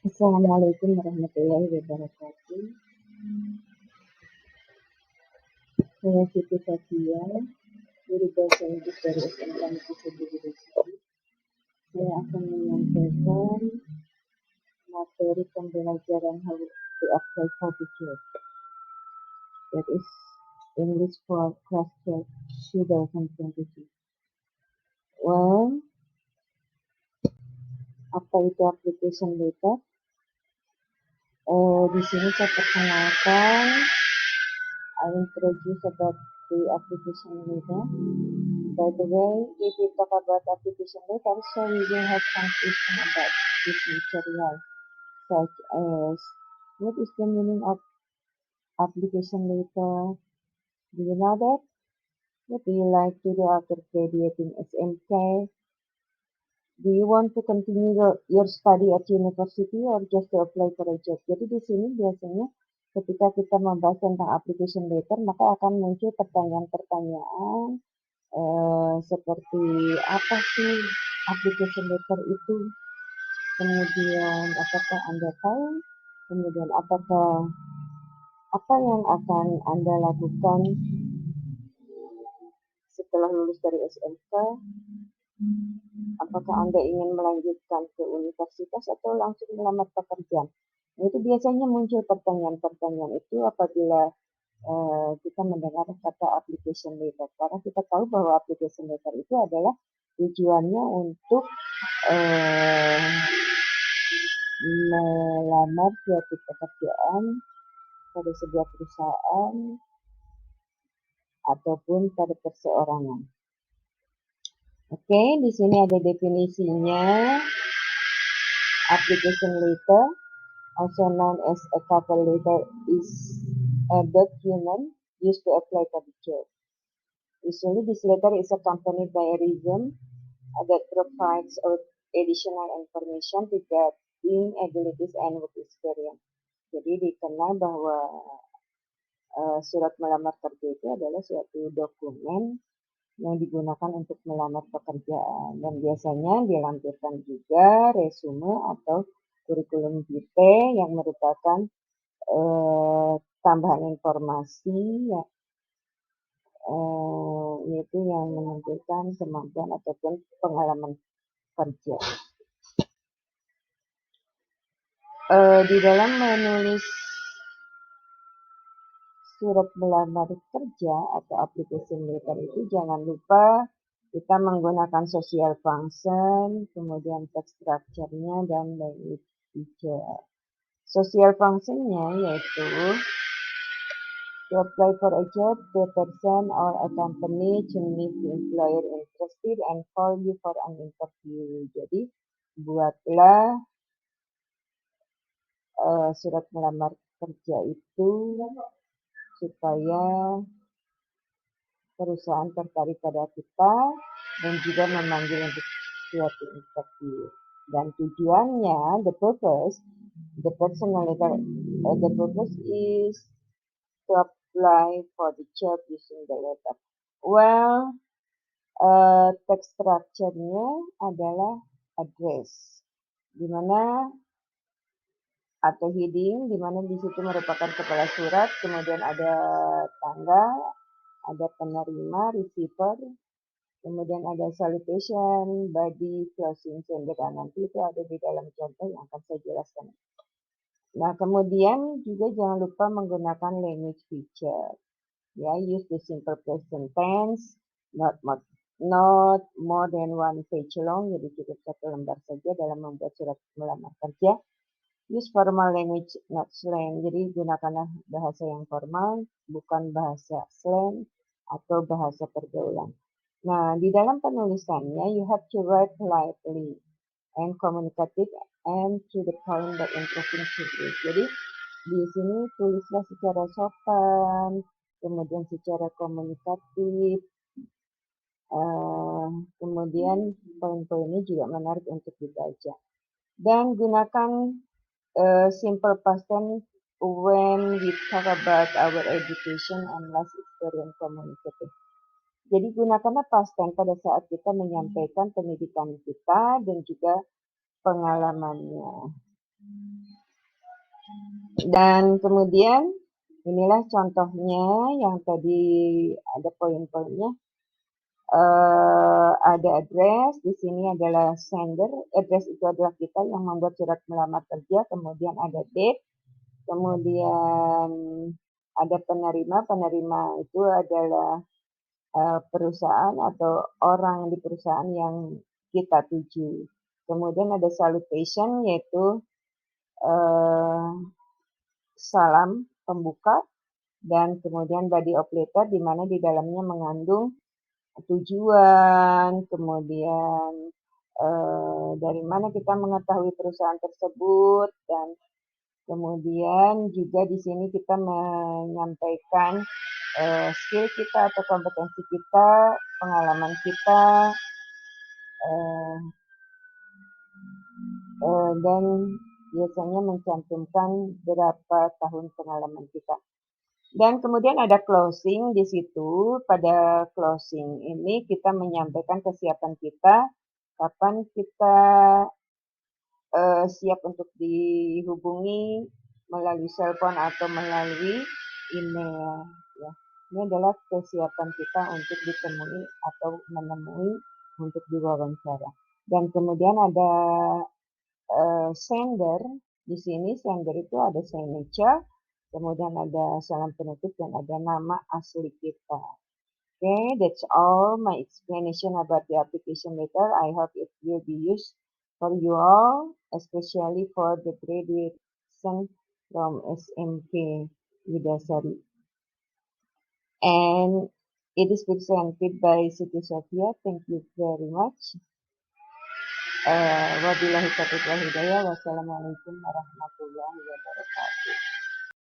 Assalamualaikum warahmatullahi wabarakatuh. Saya Siti Fathia, guru bahasa Inggris dari SMK Negeri 1. Saya akan menyampaikan materi pembelajaran how to apply for the job. That is English for Class 12 2022. Well, apa itu application letter? Di sini saya perkenalkan, I introduce about the application letter. By the way, if we talk about application letter, so we will have some question about this material, such as what is the meaning of application letter? Do you know that? What do you like to do after graduating SMK? Do you want to continue your study at university or just to apply for a job? Jadi di sini biasanya ketika kita membahas tentang application letter, maka akan muncul pertanyaan-pertanyaan seperti apa sih application letter itu, kemudian apakah Anda tahu, kemudian apa yang akan Anda lakukan setelah lulus dari SMK, apakah Anda ingin melanjutkan ke universitas atau langsung melamar pekerjaan. Nah, itu biasanya muncul pertanyaan-pertanyaan itu apabila kita mendengar kata application letter, karena kita tahu bahwa application letter itu adalah tujuannya untuk melamar suatu pekerjaan pada sebuah perusahaan ataupun pada perseorangan. Oke, di sini ada definisinya. Application letter, also known as a cover letter, is a document used to apply for the job. Usually, this letter is accompanied by a reason that provides additional information regarding abilities and work experience. Jadi dikenal bahwa surat melamar kerja itu adalah suatu dokumen yang digunakan untuk melamar pekerjaan dan biasanya dilampirkan juga resume atau kurikulum vitae yang merupakan tambahan informasi yaitu yang menunjukkan kemampuan ataupun pengalaman kerja. Di dalam menulis surat melamar kerja atau application letter itu jangan lupa kita menggunakan social function, kemudian text structure-nya dan language feature. Social function-nya yaitu to apply for a job, the person or a company to meet the employer interested and call you for an interview. Jadi buatlah surat melamar kerja itu supaya perusahaan tertarik pada kita dan juga memanggil untuk suatu interview. Dan tujuannya, the purpose is to apply for the job using the letter. Well, text structure-nya adalah address, di mana atau heading, di mana di situ merupakan kepala surat, kemudian ada tanggal, ada penerima, receiver, kemudian ada salutation, body, closing, sender, dan nanti itu ada di dalam contoh yang akan saya jelaskan. Nah, kemudian juga jangan lupa menggunakan language feature. Ya, use the simple present tense, not more than one page long, jadi cukup satu lembar saja dalam membuat surat melamar kerja. Use formal language, not slang. Jadi gunakanlah bahasa yang formal, bukan bahasa slang atau bahasa pergaulan. Nah, di dalam penulisannya, you have to write politely and communicative and to the point but interesting English. Jadi di sini tulislah secara sopan, kemudian secara komunikatif, kemudian poin-poinnya juga menarik untuk dibaca. Dan gunakan simple past tense when we talk about our education and life experience communicative. Jadi gunakanlah past tense pada saat kita menyampaikan pendidikan kita dan juga pengalamannya. Dan kemudian inilah contohnya yang tadi ada poin-poinnya. Ada address, di sini adalah sender, address itu adalah kita yang membuat surat melamar kerja, kemudian ada date, kemudian ada penerima, penerima itu adalah perusahaan atau orang di perusahaan yang kita tuju. Kemudian ada salutation, yaitu salam pembuka, dan kemudian body of letter di mana di dalamnya mengandung tujuan, kemudian dari mana kita mengetahui perusahaan tersebut, dan kemudian juga di sini kita menyampaikan skill kita atau kompetensi kita, pengalaman kita, dan biasanya mencantumkan berapa tahun pengalaman kita. Dan kemudian ada closing di situ. Pada closing ini kita menyampaikan kesiapan kita, kapan kita siap untuk dihubungi melalui telepon atau melalui email. Ya. Ini adalah kesiapan kita untuk ditemui atau menemui untuk diwawancara. Dan kemudian ada sender. Di sini sender itu ada signature, kemudian ada salam penutup, dan ada nama asli kita. Okay, that's all my explanation about the application letter. I hope it will be used for you all, especially for the graduation from SMK Widasari. And it is presented by Siti Sofia. Thank you very much. Wabillahi taufiq wal hidayah. Wassalamualaikum warahmatullahi wabarakatuh.